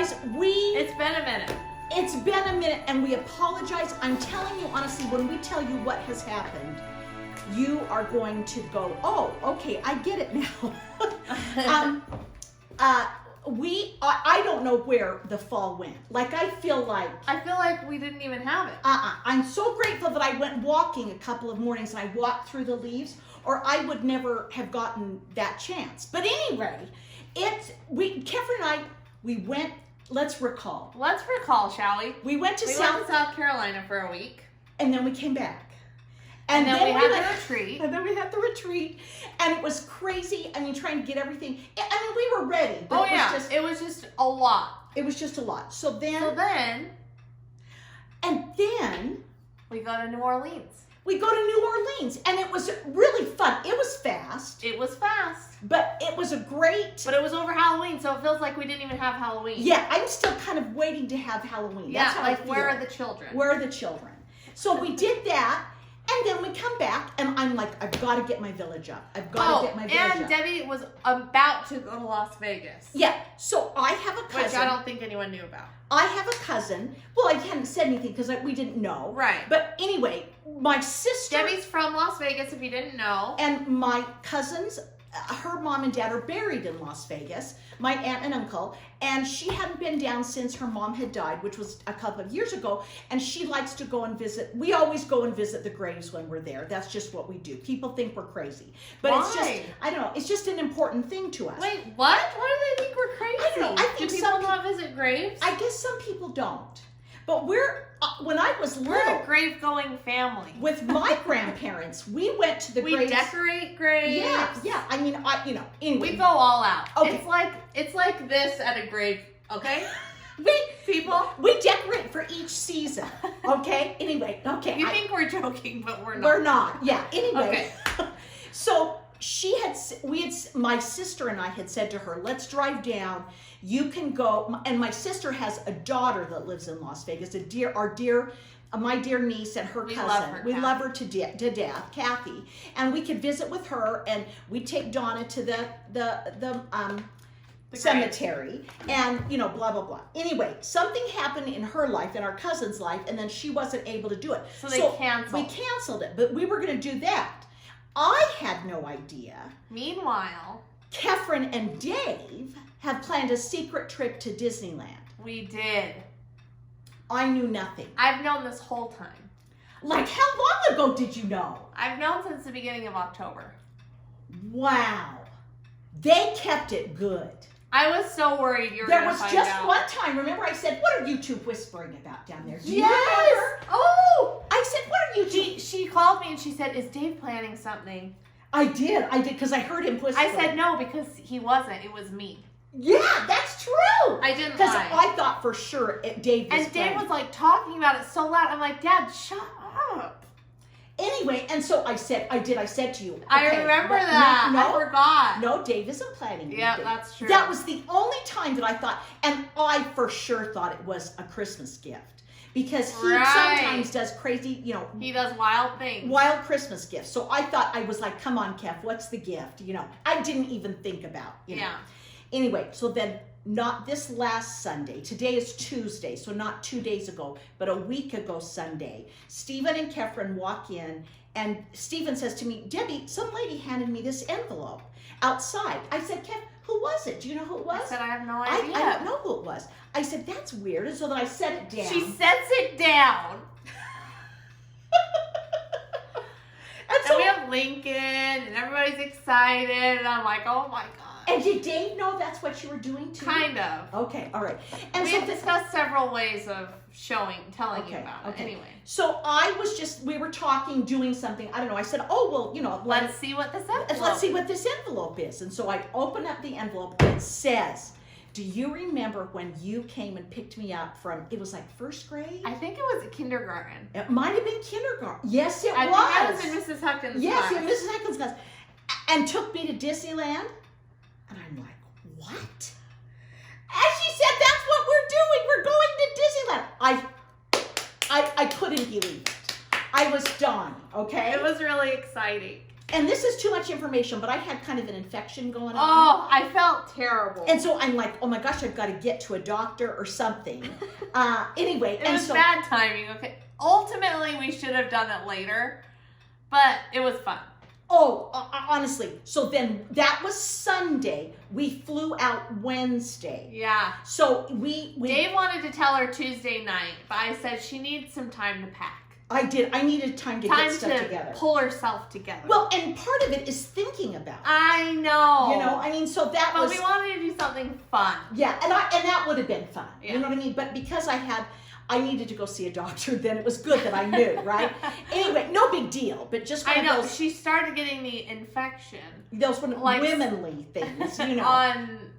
guys, It's been a minute. It's been a minute, and we apologize. I'm telling you honestly, when we tell you what has happened, you are going to go, oh, okay, I get it now. I don't know where the fall went. Like, I feel like we didn't even have it. I'm so grateful that I went walking a couple of mornings and I walked through the leaves, or I would never have gotten that chance. But anyway, Kefra and I, we went, let's recall, shall we? We went to South Carolina for a week. And then we came back. And then we had the retreat. And then we had the retreat. And it was crazy. I mean, trying to get everything. I mean, we were ready. But it was just a lot. It was just a lot. So then. And then. We go to New Orleans. We go to New Orleans. And it was really fun. It was fast. But it was a great. But it was over Halloween, so it feels like we didn't even have Halloween. Yeah, I'm still kind of waiting to have Halloween. That's how I feel. Where are the children? Where are the children? So we did that. And then we come back, and I'm like, I've got to get my village up. And Debbie was about to go to Las Vegas. Yeah, so I have a cousin. Which I don't think anyone knew about. I have a cousin. Well, I hadn't said anything because we didn't know. Right. But anyway, my sister. Debbie's from Las Vegas, if you didn't know. And my cousins, her mom and dad are buried in Las Vegas, my aunt and uncle, and she hadn't been down since her mom had died, which was a couple of years ago, and she likes to go and visit. We always go and visit the graves when we're there. That's just what we do. People think we're crazy. But Why? It's just, I don't know, it's just an important thing to us. Wait, what? Why do they think we're crazy? I don't know. I think do people not visit graves? I guess some people don't. But when I was little, we're a grave-going family. With my grandparents, we went to the graves. We decorate graves. Yeah. I mean, anyway. We go all out. Okay. It's like this at a grave, okay? We decorate for each season, okay? Anyway, okay. You think we're joking, but we're not. We're not, yeah. Anyway. Okay. So my sister and I had said to her, let's drive down. You can go, and my sister has a daughter that lives in Las Vegas, my dear niece and her cousin. We love her to death, Kathy. And we could visit with her, and we'd take Donna to the cemetery, and blah, blah, blah. Anyway, something happened in her life, in our cousin's life, and then she wasn't able to do it. So they canceled. We canceled it, but we were going to do that. I had no idea. Meanwhile, Kefren and Dave have planned a secret trip to Disneyland. We did. I knew nothing. I've known this whole time. Like, how long ago did you know? I've known since the beginning of October. Wow. They kept it good. I was so worried you were going to find out. There was just one time, remember I said, what are you two whispering about down there? Do you yes! remember? Oh! I said, what are you two? She called me and she said, is Dave planning something? I did, because I heard him whispering. I said no, because he wasn't. It was me. Yeah, that's true. I didn't lie. Because I thought for sure Dave was And Dave was like talking about it so loud. I'm like, Dad, shut up. Anyway, and so I said to you. Okay, I remember that. No, I forgot. No, Dave isn't planning anything. Yeah, that's true. That was the only time that I thought, and I for sure thought it was a Christmas gift. Because he sometimes does crazy, He does wild things. Wild Christmas gifts. So I thought, I was like, come on, Kev, what's the gift? I didn't even think about, Yeah. Anyway, so then not this last Sunday. Today is Tuesday, so not 2 days ago, but a week ago Sunday. Stephen and Kefren walk in, and Stephen says to me, Debbie, some lady handed me this envelope outside. I said, Kev, who was it? Do you know who it was? I said, I have no idea. I don't know who it was. I said, that's weird. And so then I set it down. She sets it down. And we have Lincoln, and everybody's excited, and I'm like, oh my God. And did Dave know that's what you were doing too? Kind of. Okay, all right. And we have discussed several ways of telling you about it. Anyway. So we were talking, doing something. I don't know. I said, oh, well, let's see what this envelope is. Let's see what this envelope is. And so I open up the envelope, and it says, do you remember when you came and picked me up from, it was like first grade? I think it was kindergarten. It might have been kindergarten. Yes, it was. I think I was in Mrs. Huckins' class. Yes, in Mrs. Huckins' class. And took me to Disneyland. And I'm like, what? And she said, that's what we're doing. We're going to Disneyland. I couldn't believe it. I was done, okay? It was really exciting. And this is too much information, but I had kind of an infection going on. Oh, I felt terrible. And so I'm like, oh my gosh, I've got to get to a doctor or something. Anyway. It was bad timing, okay? Ultimately, we should have done it later, but it was fun. Oh, honestly. So then that was Sunday. We flew out Wednesday. Yeah. So we Dave wanted to tell her Tuesday night, but I said she needs some time to pack. I did. I needed time to get stuff together. Pull herself together. Well, and part of it is thinking about it. I know. You know, I mean, so that but was. we wanted to do something fun. Yeah, and that would have been fun. Yeah. You know what I mean? But because I needed to go see a doctor, then it was good that I knew, right? Anyway, no big deal. But just I know those, she started getting the infection. Those womanly things, you know. On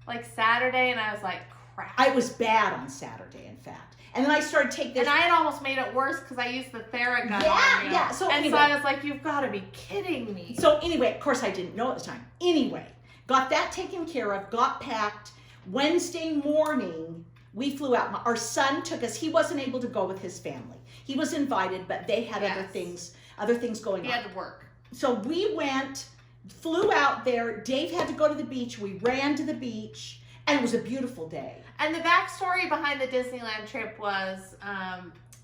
like Saturday, and I was like, crap. I was bad on Saturday, in fact. And then I started taking this. And I had almost made it worse because I used the Theragun on you. Yeah. So anyway, I was like, you've got to be kidding me. So anyway, of course I didn't know at the time. Anyway, got that taken care of, got packed. Wednesday morning, we flew out. Our son took us. He wasn't able to go with his family. He was invited, but they had other things going on. He had to work. So we flew out there. Dave had to go to the beach. We ran to the beach, and it was a beautiful day. And the backstory behind the Disneyland trip was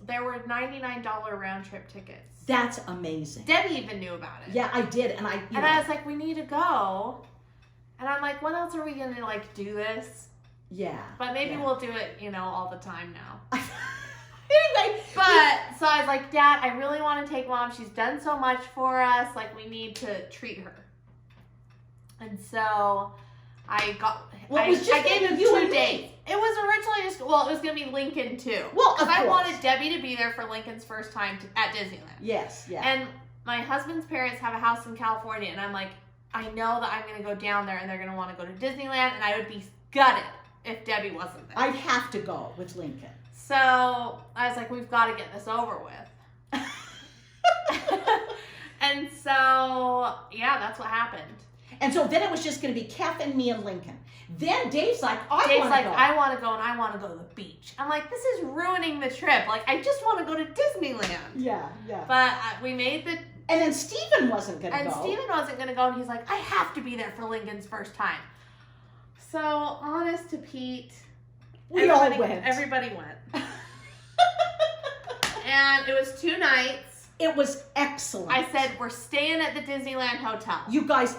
there were $99 round trip tickets. That's amazing. Debbie even knew about it. Yeah, I did, and I was like, we need to go. And I'm like, when else are we gonna like do this? Yeah. But maybe we'll do it, all the time now. Anyway. So I was like, Dad, I really want to take Mom. She's done so much for us. Like, we need to treat her. And so I gave you 2 days. It was originally it was going to be Lincoln too. Well, because I wanted Debbie to be there for Lincoln's first time at Disneyland. Yes, yeah. And my husband's parents have a house in California, and I'm like, I know that I'm going to go down there, and they're going to want to go to Disneyland, and I would be gutted if Debbie wasn't there. I'd have to go with Lincoln. So I was like, we've got to get this over with. And so, yeah, that's what happened. And so then it was just going to be Kath and me and Lincoln. Then Dave's like, I want to go, and I want to go to the beach. I'm like, this is ruining the trip. Like, I just want to go to Disneyland. Yeah. But we made the... And then Steven wasn't going to go. And Steven wasn't going to go, and he's like, I have to be there for Lincoln's first time. So, honest to Pete... Everybody went. Everybody went. And it was 2 nights. It was excellent. I said, we're staying at the Disneyland Hotel. You guys,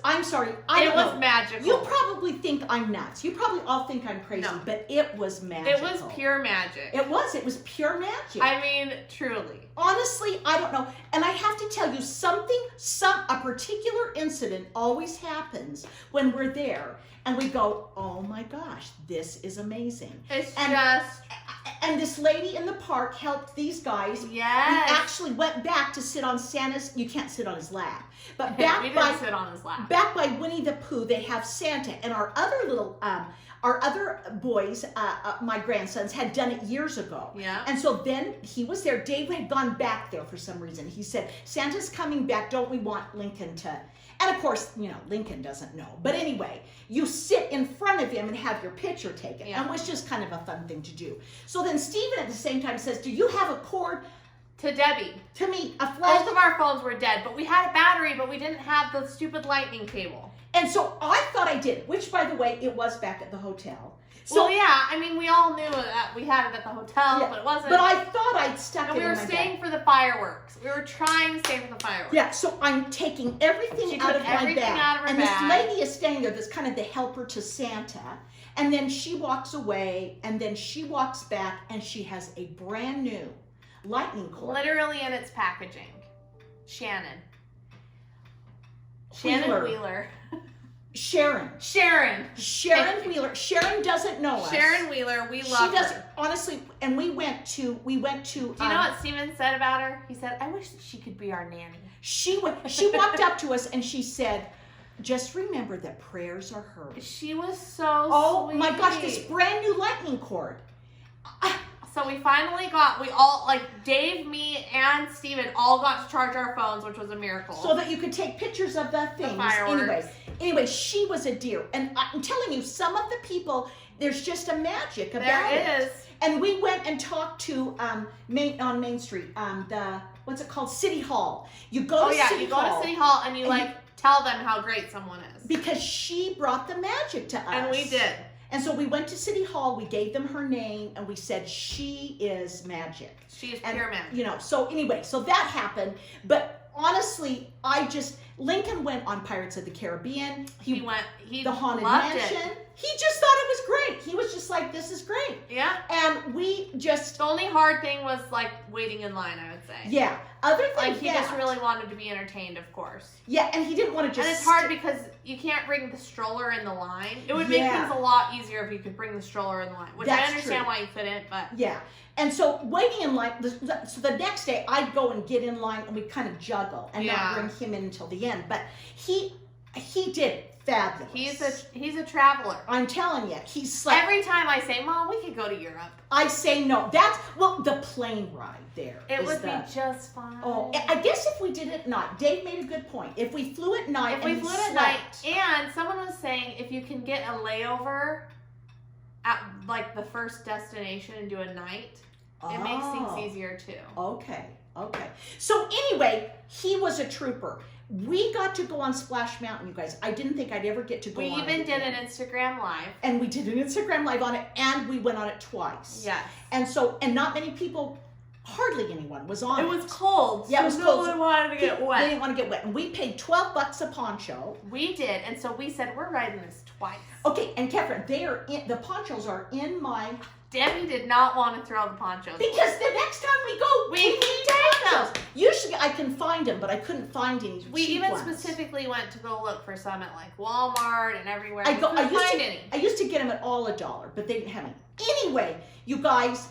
I'm sorry. It was magical. You probably think I'm nuts. You probably all think I'm crazy, but it was magical. It was pure magic. It was pure magic. I mean, truly. Honestly, I don't know. And I have to tell you a particular incident always happens when we're there and we go, oh my gosh, this is amazing. And this lady in the park helped these guys. Yes. We actually went back to sit on Santa's. You can't sit on his lap, but we didn't sit on his lap. Back by Winnie the Pooh, they have Santa, and our other boys, my grandsons, had done it years ago. Yeah. And so then he was there. Dave had gone back there for some reason. He said, Santa's coming back. Don't we want Lincoln to... And of course, Lincoln doesn't know. But anyway, you sit in front of him and have your picture taken. Yeah. And it was just kind of a fun thing to do. So then Steven at the same time says, do you have a cord? To Debbie. To me, a flash. Both of our phones were dead, but we had a battery, but we didn't have the stupid lightning cable. And so I thought I did, which, by the way, it was back at the hotel. So, yeah, I mean, we all knew that we had it at the hotel, but it wasn't. But I thought I'd stuck it in my bag. And we were staying for the fireworks. We were trying to stay for the fireworks. Yeah, so I'm taking everything out of my bag. And this lady is standing there that's kind of the helper to Santa. And then she walks away, and then she walks back, and she has a brand new lightning cord. Literally in its packaging. Shannon Wheeler. Sharon Wheeler. Sharon doesn't know us. Sharon Wheeler, we love her. She doesn't, honestly, and we went to. Do you know what Steven said about her? He said, I wish that she could be our nanny. She walked up to us and she said, just remember that prayers are heard. She was so sweet. My gosh, this brand new lightning cord. So we finally Dave, me, and Steven all got to charge our phones, which was a miracle. So that you could take pictures of the things. The fireworks. Anyway, Anyway, she was a dear. And I'm telling you, some of the people, there's just a magic about it. There is. And we went and talked to on Main Street, what's it called? City Hall. You go to City Hall. You go to City Hall and you tell them how great someone is. Because she brought the magic to us. And we did. And so we went to City Hall, we gave them her name, and we said, she is magic. She is pure magic. You know, so anyway, so that happened. But honestly, Lincoln went on Pirates of the Caribbean. He went, the Haunted Mansion. He just thought it was great. He was just like, this is great. Yeah. And we just... The only hard thing was, like, waiting in line, I would say. Yeah. Other than like, he just really wanted to be entertained, of course. Yeah, and he didn't want to just... And it's hard because you can't bring the stroller in the line. It would make things a lot easier if you could bring the stroller in the line, which I understand why you couldn't, but... Yeah. And so waiting in line, so the next day I'd go and get in line and we'd kind of juggle and not bring him in until the end. But he did it fabulous. He's a traveler. I'm telling you, he's like... Every time I say, Mom, we could go to Europe. I say no. The plane ride there. It would be just fine. Oh, I guess if we did it at night. Dave made a good point. If we flew at night and someone was saying if you can get a layover at like the first destination and do a night, it makes things easier too. Okay. So anyway, he was a trooper. We got to go on Splash Mountain, you guys. I didn't think I'd ever get to go on it. We even did an Instagram Live. And we did an Instagram Live on it, and we went on it twice. Yes. And not many people, hardly anyone was on it. It was cold. Yeah, it was cold. No one wanted to get wet. They didn't want to get wet. And we paid $12 a poncho. We did, and so we said, we're riding this twice. Okay, and Catherine, the ponchos are in my... Debbie did not want to throw the ponchos. Because the next time we go, we need ponchos. Usually I can find them, but I couldn't find any. We even specifically went to go look for some at like Walmart and everywhere. I used to get them at all $1, but they didn't have any. Anyway, you guys,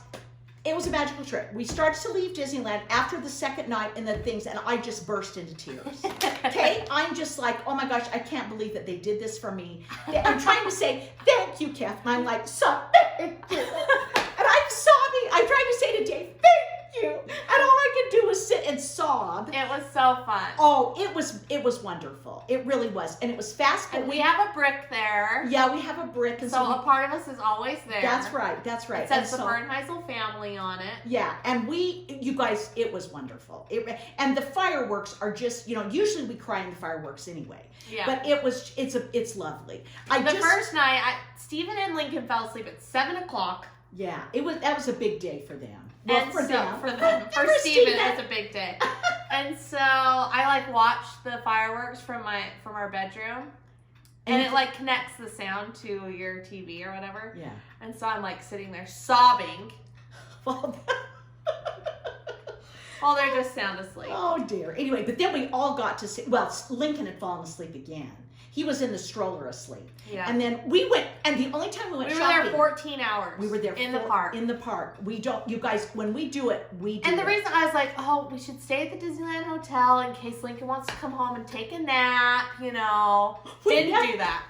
it was a magical trip. We started to leave Disneyland after the second night and the things, and I just burst into tears. Okay? I'm just like, oh my gosh, I can't believe that they did this for me. I'm trying to say, thank you, Kath. And I'm like, thank you. And I'm sobbing. I'm trying to say to Dave, thank you. And all I could do was sit and sob. It was so fun. Oh, it was wonderful. It really was. And it was fast. And we have a brick there. Yeah, we have a brick. And so a part of us is always there. That's right. It says the Bernheisel family on it. Yeah, and you guys, it was wonderful. And the fireworks are just, usually we cry in the fireworks anyway. Yeah. But it's lovely. First night, Stephen and Lincoln fell asleep at 7 o'clock. Yeah, that was a big day for them. Well, for them. For Stephen, it's a big day. And so I watched the fireworks from our bedroom. And it connects the sound to your TV or whatever. Yeah. And so I'm sitting there sobbing. While they're just sound asleep. Oh dear. Anyway, but then we all got to see, Lincoln had fallen asleep again. He was in the stroller asleep. Yeah. And then we went, and the only time we went shopping. We were there 14 hours. We were there in the park. In the park. You guys, when we do it, we do it. And the reason I was like, we should stay at the Disneyland Hotel in case Lincoln wants to come home and take a nap, Didn't do that.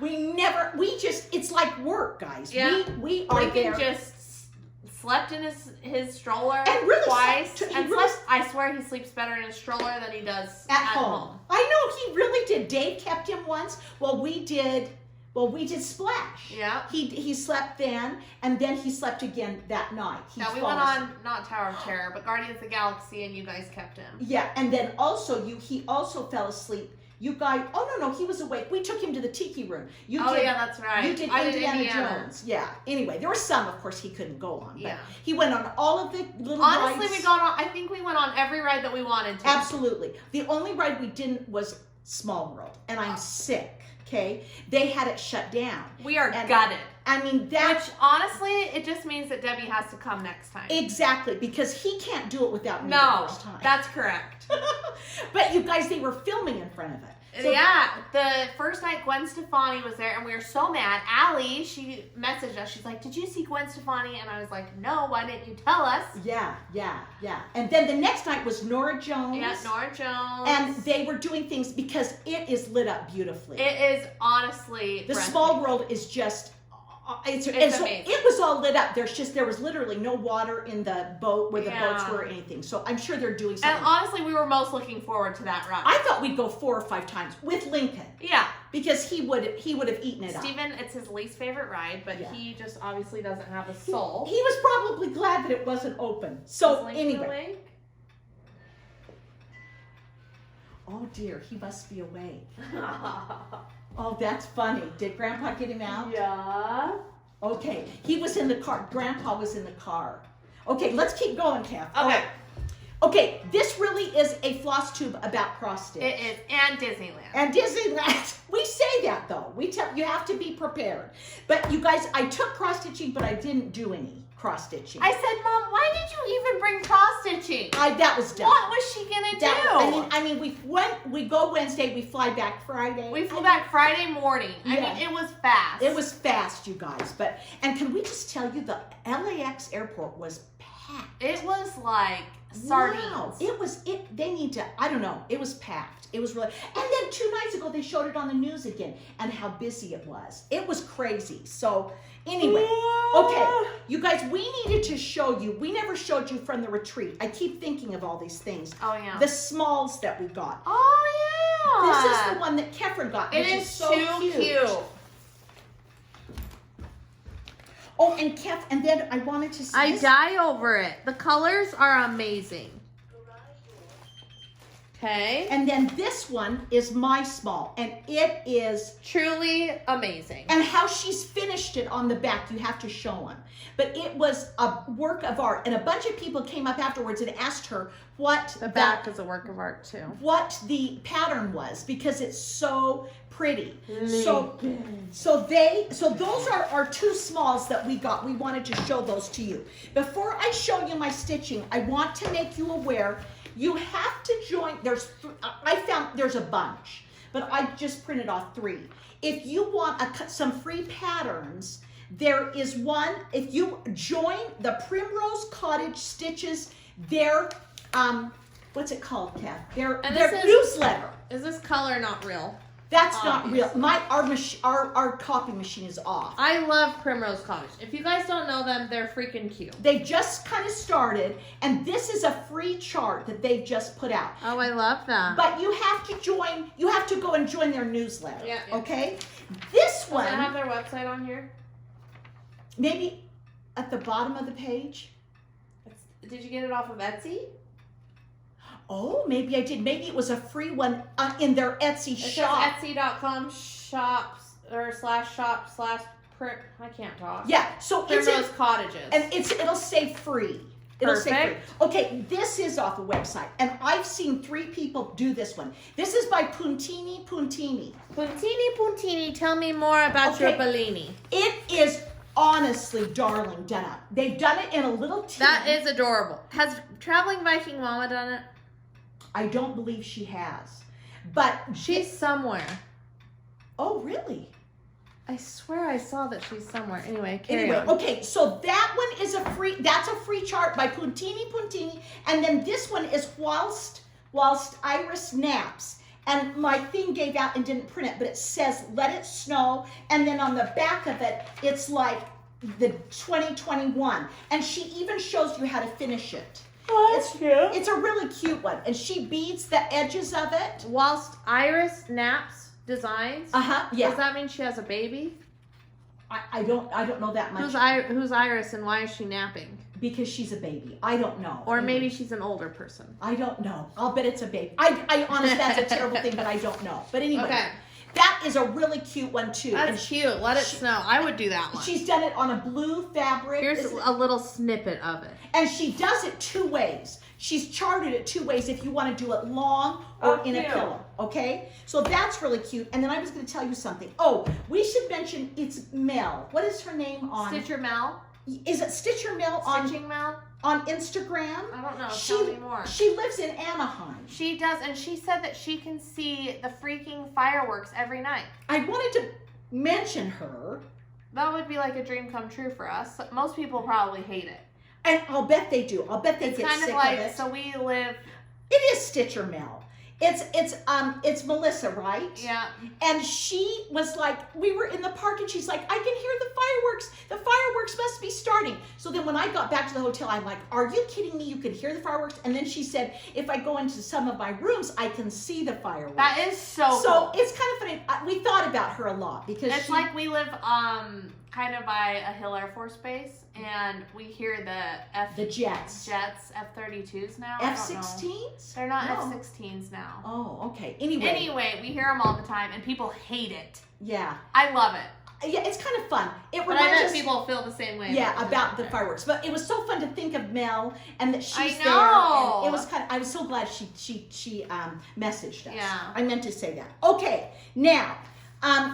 It's like work, guys. Yeah. We are Lincoln there. Just slept in his stroller and really twice. I swear he sleeps better in his stroller than he does at home. I know, he really did. Dave kept him once while we did Splash. Yeah. He slept then, and then he slept again that night. We went on, not Tower of Terror, but Guardians of the Galaxy, and you guys kept him. Yeah, and then also he also fell asleep. You guys, no, he was awake. We took him to the Tiki Room. Yeah, that's right. You did Indiana Jones. Yeah. Anyway, there were some, of course, he couldn't go on. But he went on all of the little rides. Honestly, I think we went on every ride that we wanted to. Absolutely. The only ride we didn't was Small World, and I'm sick. Okay, they had it shut down. We are gutted. I mean, which honestly, it just means that Debbie has to come next time. Exactly, because he can't do it without me the first time. That's correct. But you guys, they were filming in front of it. So, the first night Gwen Stefani was there, and we were so mad. Allie, she messaged us. She's like, "Did you see Gwen Stefani?" And I was like, "No, why didn't you tell us?" Yeah. And then the next night was Nora Jones. Yeah, Nora Jones. And they were doing things because it is lit up beautifully. It is honestly the Small World is just It's amazing. so it was all lit up. There was literally no water in the boat where the boats were or anything. So I'm sure they're doing something. And honestly, we were most looking forward to that ride. I thought we'd go 4 or 5 times with Lincoln. Yeah. Because he would have eaten it up. Steven, it's his least favorite ride, but he just obviously doesn't have a soul. He was probably glad that it wasn't open. So anyway. Oh dear, he must be awake. Oh, that's funny. Did Grandpa get him out? Yeah. Okay, he was in the car. Grandpa was in the car. Okay, let's keep going, Kath. Okay. Okay, this really is a Flosstube about cross stitch. It is, and Disneyland. And Disneyland. We say that though. We tell you have to be prepared. But you guys, I took cross stitching, but I didn't do any cross stitching. I said, Mom, why did you even bring cross stitching? That was dumb. What was she gonna do? I mean, we go Wednesday, we fly back Friday. We flew back Friday morning. I mean, it was fast. It was fast, you guys. And can we just tell you, the LAX airport was packed. It was like sardines. Wow. I don't know. It was packed. It was really, and then 2 nights ago, they showed it on the news again and how busy it was. It was crazy. So anyway, okay, you guys, we needed to show you, we never showed you from the retreat. I keep thinking of all these things. Oh, yeah. The smalls that we got. Oh, yeah. This is the one that Kefren got, which is so cute. Oh, and and then I wanted to see I die over it. The colors are amazing. Okay. And then this one is my small, and it is truly amazing. And how she's finished it on the back, you have to show them. But it was a work of art, and a bunch of people came up afterwards and asked her what the back is a work of art too. What the pattern was, because it's so pretty. So those are our 2 smalls that we got. We wanted to show those to you. Before I show you my stitching, I want to make you aware. You have to join, I found there's a bunch, but I just printed off 3. If you want some free patterns, there is one. If you join the Primrose Cottage Stitches, their, what's it called, Kath? Their newsletter. Is this color not real? That's not real. Our copy machine is off. I love Primrose Cottage. If you guys don't know them, they're freaking cute. They just kind of started, and this is a free chart that they've just put out. Oh, I love that. But you have to join. You have to go and join their newsletter. Yeah. Okay. This one. Does it have their website on here? Maybe at the bottom of the page. Did you get it off of Etsy? Oh, maybe I did. Maybe it was a free one in their Etsy shop. It says Etsy.com /shop/. I can't talk. Yeah, so Primrose Cottages. And it'll say free. It'll say free. Okay, this is off a website, and I've seen 3 people do this one. This is by Puntini. Puntini, tell me more about your Bellini. It is honestly darling done up. They've done it in a little tin. That is adorable. Has Traveling Viking Mama done it? I don't believe she has. But she's somewhere. Oh, really? I swear I saw that she's somewhere. Anyway, carry on. Okay, so that one is that's a free chart by Puntini. And then this one is Whilst Iris Naps. And my thing gave out and didn't print it, but it says Let It Snow. And then on the back of it, it's like the 2021. And she even shows you how to finish it. Oh, that's cute. It's a really cute one. And she beads the edges of it. Whilst Iris Naps Designs? Yeah. Does that mean she has a baby? I don't know that much. Who's Iris and why is she napping? Because she's a baby. I don't know. Or maybe she's an older person. I don't know. I'll bet it's a baby. I honestly, that's a terrible thing, but I don't know. But anyway. Okay. That is a really cute one too. That's cute. Let it snow. I would do that one. She's done it on a blue fabric. Here's a little snippet of it. And she does it 2 ways. She's charted it 2 ways if you want to do it long or in a pillow. Okay? So that's really cute. And then I was going to tell you something. Oh, we should mention it's Mel. What is her name on? Stitcher Mel. Is it Stitcher Mel on? Stitching Mel. On Instagram? I don't know. Tell me more. She lives in Anaheim. She does, and she said that she can see the freaking fireworks every night. I wanted to mention her. That would be like a dream come true for us. Most people probably hate it. And I'll bet they do. I'll bet they get sick of it. So we live... It is Stitcher Mel. It's Melissa, right? Yeah. And she was like, we were in the park and she's like, I can hear the fireworks. The fireworks must be starting. So then when I got back to the hotel, I'm like, are you kidding me? You could hear the fireworks? And then she said, if I go into some of my rooms, I can see the fireworks. That is so So cool. it's kind of funny. We thought about her a lot because it's like we live kind of by a Hill Air Force Base, and we hear the jets. F-32s now. F-16s? They're not No. F-16s now. Oh, okay. Anyway, we hear them all the time, and people hate it. Yeah. I love it. Yeah, it's kind of fun. It But I reminds bet us, people feel the same way. about the fireworks. But it was so fun to think of Mel and that she's I there. know. And it was I was so glad she messaged us. Yeah. I meant to say that. Okay, now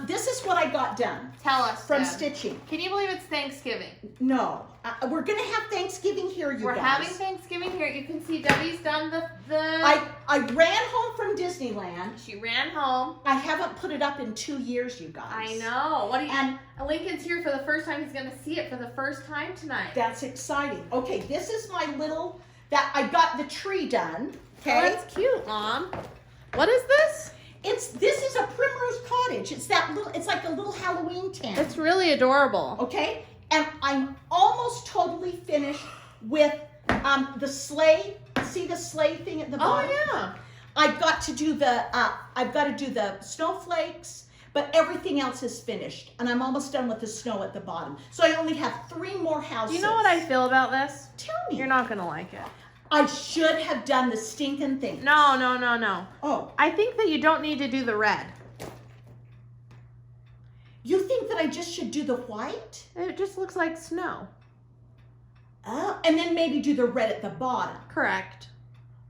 this is what I got done Tell us, from Deb. stitching. Can you believe it's Thanksgiving? No, we're gonna have Thanksgiving here, you We're guys. having Thanksgiving here. You can see Debbie's done the. I ran home from Disneyland. She ran home. I haven't put it up in 2 years, you guys. I know. What do you? And Lincoln's here for the first time. He's gonna see it for the first time tonight. that's exciting. Okay, this is my little that I got the tree done. Okay. Oh, that's cute, Mom. What is this? This is a Primrose Cottage. It's like a little Halloween tent. It's really adorable. Okay? And I'm almost totally finished with the sleigh. See the sleigh thing at the bottom? Oh yeah. I've got to do the snowflakes, but everything else is finished. And I'm almost done with the snow at the bottom. So I only have 3 more houses. Do you know what I feel about this? Tell me. You're not gonna like it. I should have done the stinking thing. No. Oh. I think that you don't need to do the red. You think that I just should do the white? It just looks like snow. Oh, and then maybe do the red at the bottom. Correct.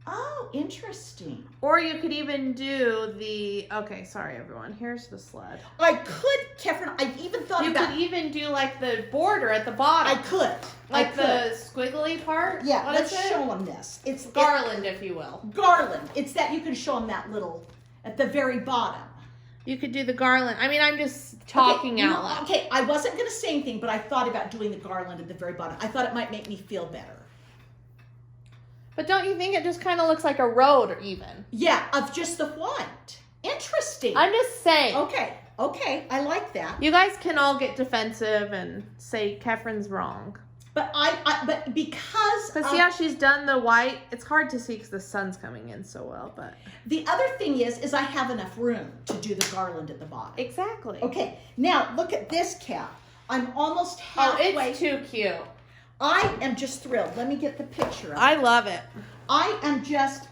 Oh, interesting. Or you could even do the. Okay, sorry everyone. Here's the sled. I could, Catherine, I've even thought You about could even do like the border at the bottom. I could. Like I the squiggly part? Yeah, What let's is it? show them this. It's Garland, if you will. garland. It's that you can show them that little, at the very bottom. You could do the garland. I mean, I'm just talking out loud. Okay, I wasn't going to say anything, but I thought about doing the garland at the very bottom. I thought it might make me feel better. But don't you think it just kind of looks like a road even? Yeah, of just the white. Interesting. I'm just saying. Okay, I like that. You guys can all get defensive and say Kefren's wrong. But but because But see how she's done the white? It's hard to see because the sun's coming in so well, but. the other thing is I have enough room to do the garland at the bottom. Exactly. Okay, now look at this cap. I'm almost halfway. Oh, it's too cute. I am just thrilled. Let me get the picture up. I love it. I am just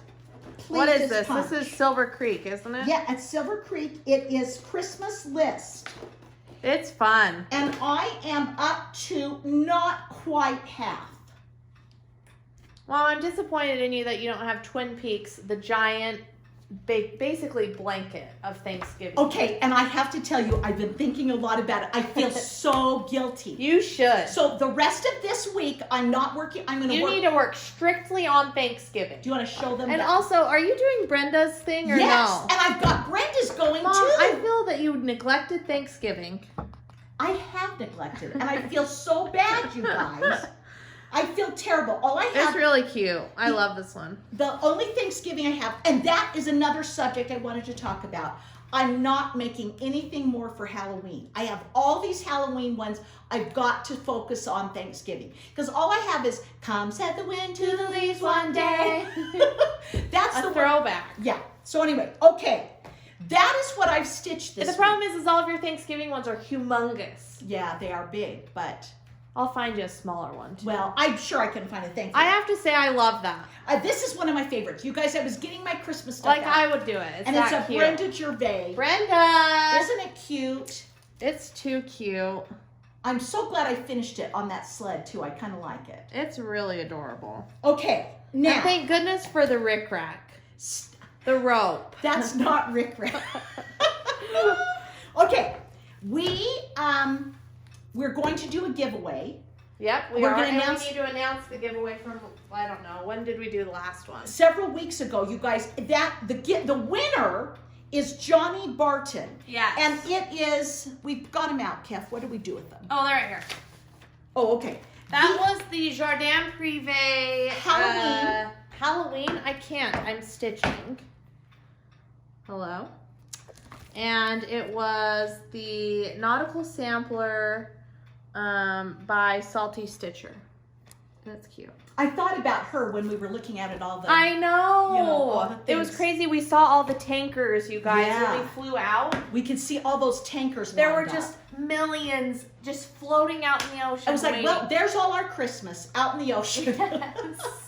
pleased. What is as this? punch. This is Silver Creek, isn't it? Yeah, at Silver Creek. It is Christmas list. It's fun. And I am up to not quite half. Well, I'm disappointed in you that you don't have Twin Peaks, the giant, basically blanket of Thanksgiving. Okay, and I have to tell you, I've been thinking a lot about it. I feel so guilty. You should. So the rest of this week, I'm not working. I'm going to work. You need to work strictly on Thanksgiving. Do you want to show them And that? also, are you doing Brenda's thing or Yes, no? and I've got Brenda's going Mom, too. I feel that you neglected Thanksgiving. I have neglected it, and I feel so bad, you guys. I feel terrible. All I have, It's really cute. I love this one. the only Thanksgiving I have, and that is another subject I wanted to talk about. I'm not making anything more for Halloween. I have all these Halloween ones. I've got to focus on Thanksgiving. Because all I have is, come set the wind to the leaves one day. That's A the one. throwback. Yeah. So anyway, okay. That is what I've stitched this The problem is all of your Thanksgiving ones are humongous. Yeah, they are big, but, I'll find you a smaller one too. well, I'm sure I can find a Thanksgiving. I have to say I love that. This is one of my favorites. You guys, I was getting my Christmas stuff Like out. I would do it. It's and that it's a cute. Brenda Gervais. Brenda! Isn't it cute? It's too cute. I'm so glad I finished it on that sled too. I kind of like it. It's really adorable. Okay, now And thank goodness for the rickrack. The rope. that's not Rick Rack. Okay, we're going to do a giveaway. Yep, we We're are. gonna And announce- we need to announce the giveaway from, I don't know, when did we do the last one? Several weeks ago, you guys, the winner is Johnny Barton. Yes. And it is, we've got them out, Kef. What do we do with them? Oh, they're right here. Oh, okay. That was the Jardin Privé Halloween. Halloween. I can't. I'm stitching. Hello. And it was the Nautical Sampler by Salty Stitcher. That's cute. I thought about her when we were looking at it all the I know. You know, all the it was things. crazy. We saw all the tankers, you guys, Yeah. when they flew out. We could see all those tankers. There were lined just up. millions just floating out in the ocean. I was like, waiting. well, there's all our Christmas out in the ocean. Yes.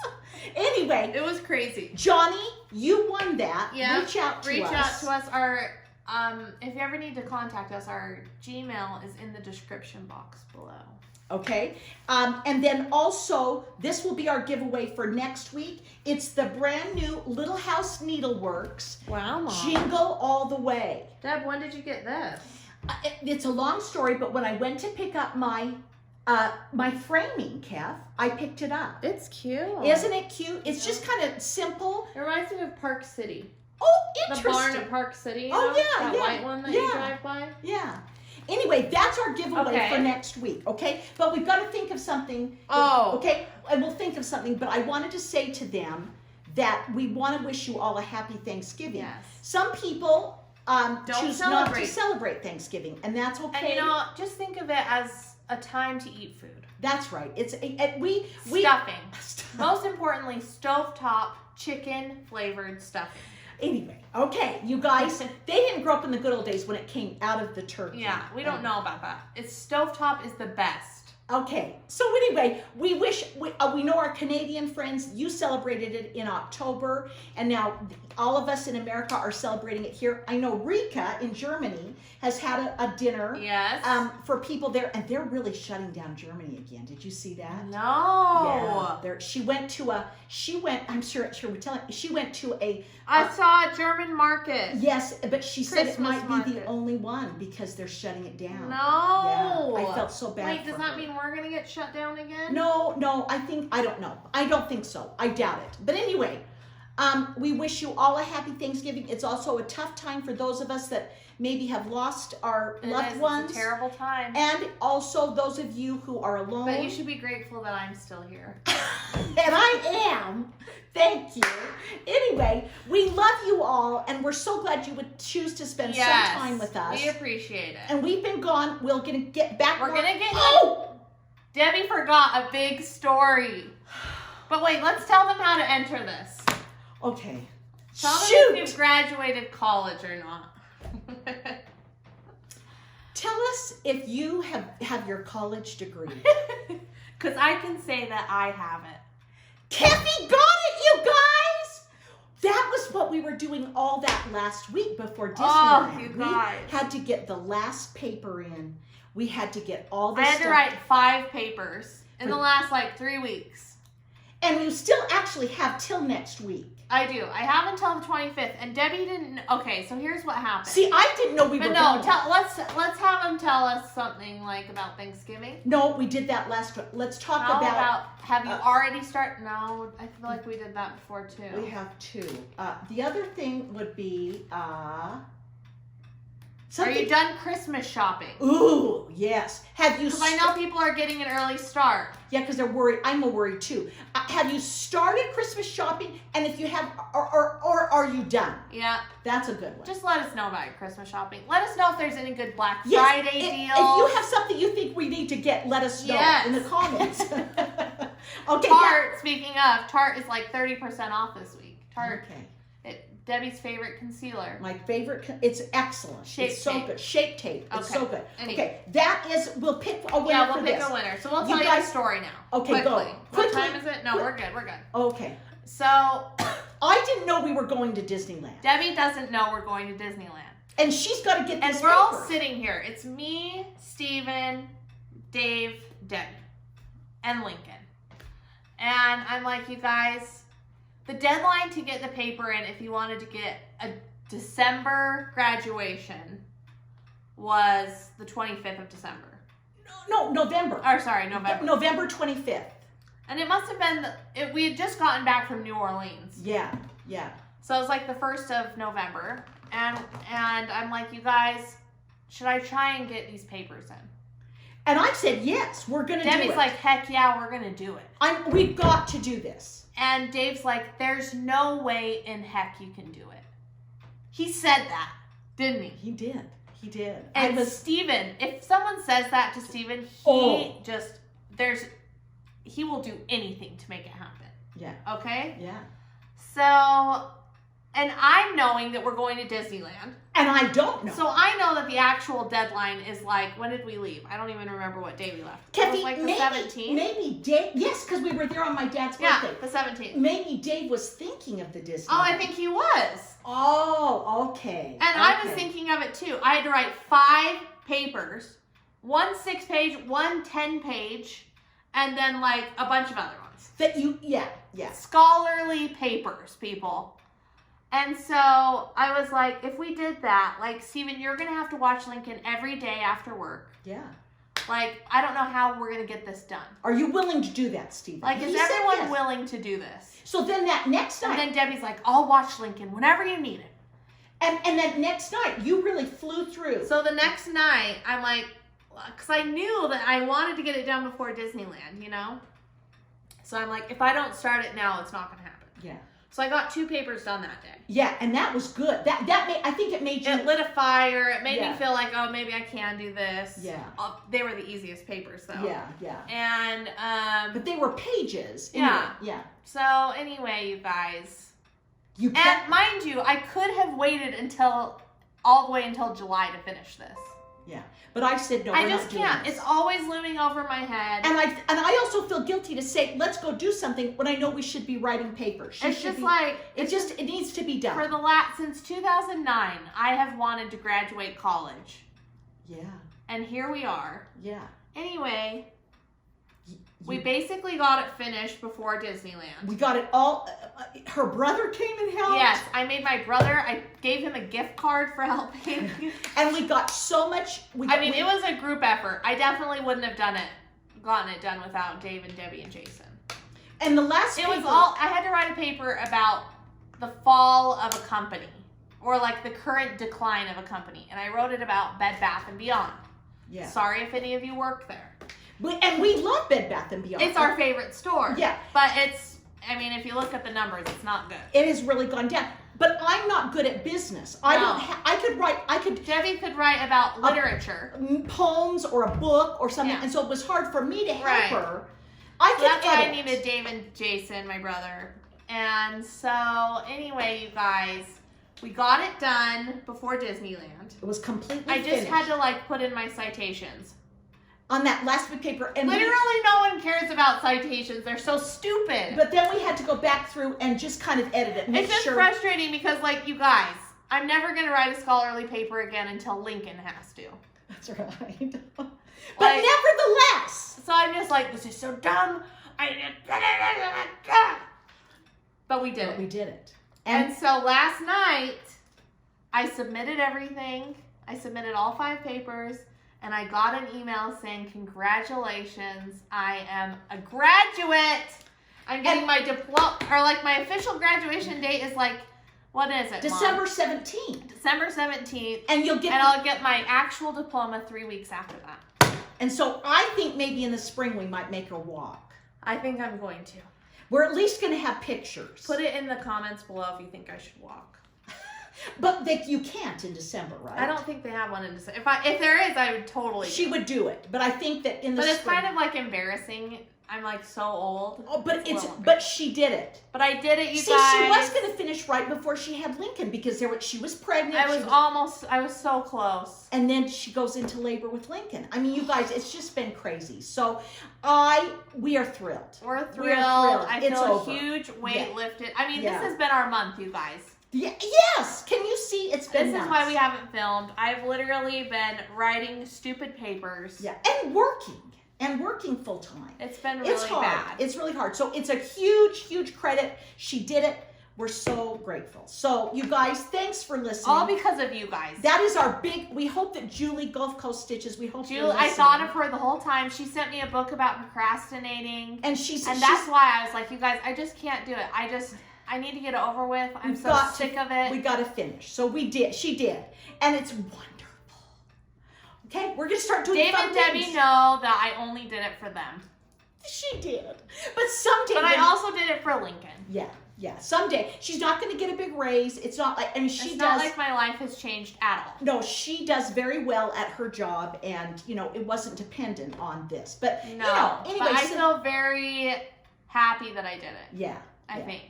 Anyway, It was crazy. Johnny, you won that. Yeah. Reach out to Reach us. out to us. Our if you ever need to contact us, our Gmail is in the description box below. Okay. And then also, this will be our giveaway for next week. It's the brand new Little House Needleworks Wow, Mom. Jingle All the Way. Deb, when did you get this? It's a long story, but when I went to pick up my framing, Kev, I picked it up. It's cute. Isn't it cute? It's just kind of simple. It reminds me of Park City. Oh, The interesting. barn at Park City. You Oh, know? yeah, That yeah, white one that you yeah. drive by. Yeah. Anyway, that's our giveaway Okay. for next week, okay? But we've got to think of something. Oh. Okay, and we'll think of something, but I wanted to say to them that we want to wish you all a happy Thanksgiving. Yes. Some people choose not to celebrate. celebrate Thanksgiving, and that's okay. And just think of it as a time to eat food. That's right. It's we Stuffing. Most importantly, stovetop chicken flavored stuffing. Anyway, okay, you guys, they didn't grow up in the good old days when it came out of the turkey. Yeah, we don't know about that. It's stovetop is the best. Okay, so anyway, we know our Canadian friends, you celebrated it in October, and now all of us in America are celebrating it here. I know Rika in Germany has had a dinner Yes. for people there, and they're really shutting down Germany again. Did you see that? No. Yeah, she went to a I saw a German market. yes, but she said it Christmas might be the market. only one because they're shutting it down. No. Yeah, I felt so bad. Wait, does for that her. mean we're gonna get shut down again? No, I don't know. I don't think so. I doubt it. But anyway, we wish you all a happy Thanksgiving. It's also a tough time for those of us that maybe have lost our loved ones. It's a terrible time. And also those of you who are alone. But you should be grateful that I'm still here. And I am. Thank you. Anyway, we love you all, and we're so glad you would choose to spend some time with us. We appreciate it. And we've been gone. We're gonna get back. We're gonna get. Oh! Debbie forgot a big story. But wait, let's tell them how to enter this. Okay. Tell them Shoot. if you've graduated college or not. Tell us if you have your college degree. Because I can say that I have it. Kathy got it, you guys! That was what we were doing all that last week before Disneyland. Oh, you guys. We had to get the last paper in. We had to get all the I stuff. had to write 5 papers in the last 3 weeks. And you still actually have till next week. I do. I have until the 25th. And Debbie didn't. Okay, so here's what happened. See, I didn't know we but were no, going. let's have them tell us something about Thanksgiving. No, we did that last week. Let's talk How about have you already started? No, I feel like we did that before too. We have 2. The other thing would be Are you done Christmas shopping? Ooh, yes. Have you? Because I know people are getting an early start. Yeah, because they're worried. I'm worried too. Have you started Christmas shopping? And if you have, or are you done? Yeah. That's a good one. Just let us know about your Christmas shopping. Let us know if there's any good Black Yes, Friday if deals. If you have something you think we need to get, let us know in the comments. Okay. Tarte, speaking of, Tarte is 30% off this week. Tarte, Okay. Debbie's favorite concealer. My favorite. It's excellent. Shape it's so tape. good. Shape tape. It's Okay. so good. Anyway. Okay. That is. We'll pick a winner. Yeah, for we'll pick this. a winner. So we'll You tell you guys- the story now. Okay, go. Quickly. What Quickly. time is it? No, we're good. We're good. Okay. So I didn't know we were going to Disneyland, Debbie doesn't know we're going to Disneyland. and she's got to get And this we're all paper. sitting here. It's me, Steven, Dave, Debbie, and Lincoln. And I'm like, you guys, the deadline to get the paper in if you wanted to get a December graduation was the 25th of December. No, November. Or sorry, November. November 25th. And it must have been, we had just gotten back from New Orleans. Yeah. So it was the 1st of November. And I'm like, you guys, should I try and get these papers in? And I said, yes, we're going to do it. Debbie's like, heck yeah, we're going to do it. We've got to do this. And Dave's like, there's no way in heck you can do it. He said that, didn't he? He did. He did. And Steven, if someone says that to Steven, he will do anything to make it happen. Yeah. Okay? Yeah. So, and I'm knowing that we're going to Disneyland. And I don't know. So I know that the actual deadline is like, when did we leave? I don't even remember what day we left. It was like the 17th? Maybe Dave, yes, because we were there on my dad's birthday. Yeah, the 17th. Maybe Dave was thinking of the Disneyland. Oh, I think he was. Oh, okay. And I was thinking of it too. I had to write 5 papers, 1 6-page, 1 10-page, and then like a bunch of other ones. Yeah. Scholarly papers, people. And so I was like, if we did that, like, Steven, you're going to have to watch Lincoln every day after work. Yeah. Like, I don't know how we're going to get this done. Are you willing to do that, Steven? Like, is everyone willing to do this? So then that next night. And then Debbie's like, I'll watch Lincoln whenever you need it. And that next night, you really flew through. So the next night, I'm like, because I knew that I wanted to get it done before Disneyland, you know? So I'm like, if I don't start it now, it's not going to happen. Yeah. So I got 2 papers done that day. Yeah, and that was good. I think it made you... It lit a fire. It made me feel like, oh, maybe I can do this. Yeah. They were the easiest papers, though. Yeah. And, but they were pages. Yeah. Yeah. So, anyway, you guys. And mind you, I could have waited all the way until July to finish this. Yeah. But I said, no, I just can't. It's always looming over my head. And I also feel guilty to say, let's go do something when I know we should be writing papers. It needs to be done. Since 2009, I have wanted to graduate college. Yeah. And here we are. Yeah. Anyway, we basically got it finished before Disneyland. We got it all. Her brother came and helped. Yes, I made my brother. I gave him a gift card for helping. And we got so much. It was a group effort. I definitely wouldn't have gotten it done without Dave and Debbie and Jason. And the last I had to write a paper about the fall of a company, or like the current decline of a company. And I wrote it about Bed Bath & Beyond. Yeah. Sorry if any of you work there. And we love Bed Bath & Beyond. It's our favorite store. Yeah. But if you look at the numbers, it's not good. It has really gone down. But I'm not good at business. Debbie could write about literature. Poems or a book or something. Yeah. And so it was hard for me to help her. That's why I needed Dave and Jason, my brother. And so, anyway, you guys, we got it done before Disneyland. It was completely finished. I just had to, put in my citations. On that last big paper. And literally no one cares about citations. They're so stupid. But then we had to go back through and just kind of edit it. It's just frustrating because, you guys, I'm never going to write a scholarly paper again until Lincoln has to. That's right. But nevertheless. So I'm just like, this is so dumb. But we did it. We did it. And so last night, I submitted everything. I submitted all 5 papers. And I got an email saying, congratulations, I am a graduate. I'm getting my diploma, or my official graduation date is what is it, December 17th. December 17th. And I'll get my actual diploma 3 weeks after that. And so I think maybe in the spring we might make her walk. I think I'm going to. We're at least going to have pictures. Put it in the comments below if you think I should walk. But you can't in December, right? I don't think they have one in December. If there is, I would totally. She would do it, but I think that in the. But it's kind of embarrassing. I'm so old. Oh, but she did it. But I did it, you guys. See, she was going to finish right before she had Lincoln because she was pregnant. I was so close. And then she goes into labor with Lincoln. I mean, you guys, it's just been crazy. So we are thrilled. We're thrilled. I feel over. A huge weight lifted. I mean, this has been our month, you guys. Yeah, yes. Can you see? It's been. This is why we haven't filmed. I've literally been writing stupid papers. Yeah, and working full time. It's been really bad. It's really hard. So it's a huge, huge credit. She did it. We're so grateful. So you guys, thanks for listening. All because of you guys. That is our big. We hope that Julie Gulf Coast Stitches. We hope Julie. I thought of her the whole time. She sent me a book about procrastinating, and that's why I was like, you guys, I just can't do it. I need to get it over with. I'm so sick of it. We got to finish. So we did. She did. And it's wonderful. Okay, we're going to start doing Dave fun and Debbie things. know that I only did it for them. She did. But someday. But I also did it for Lincoln. Yeah. Yeah, someday. She's not going to get a big raise. It's not like, I mean, It's not like my life has changed at all. No, she does very well at her job, and, you know, it wasn't dependent on this. But, no, you know, anyway. But I feel very happy that I did it. Yeah. I think.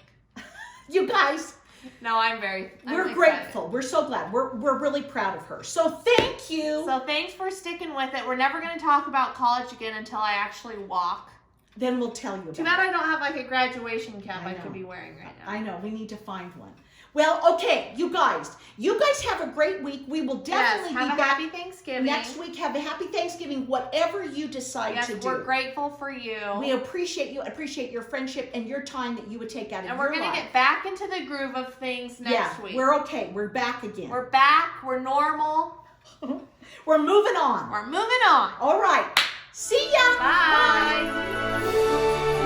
You guys. No, I'm We're grateful. We're so glad. We're really proud of her. So thank you. So thanks for sticking with it. We're never going to talk about college again until I actually walk. Then we'll tell you about it. Too bad I don't have like a graduation cap I could be wearing right now. I know. We need to find one. Well, okay, you guys have a great week. We will definitely have be a back happy Thanksgiving. next week. Have a happy Thanksgiving, whatever you decide to do. We're grateful for you. We appreciate you, appreciate your friendship and your time that you would take out of your life. And we're going to get back into the groove of things next week. We're okay. We're back again. We're back. We're normal. We're moving on. We're moving on. All right. See ya. Bye.